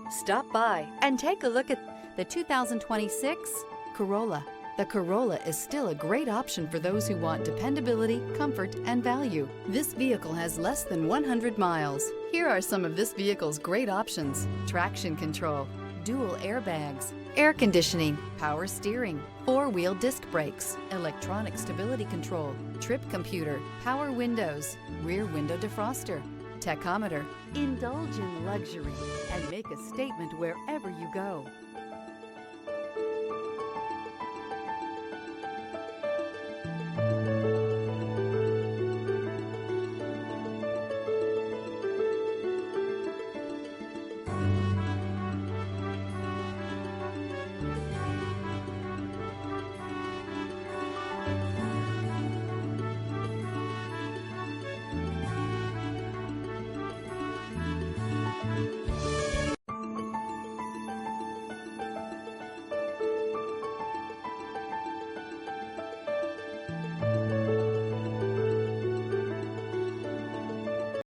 Stop by and take a look at the 2026 Corolla. The Corolla is still a great option for those who want dependability, comfort, and value. This vehicle has less than 100 miles. Here are some of this vehicle's great options: traction control, dual airbags, air conditioning, power steering, four-wheel disc brakes, electronic stability control, trip computer, power windows, rear window defroster, tachometer. Indulge in luxury and make a statement wherever you go.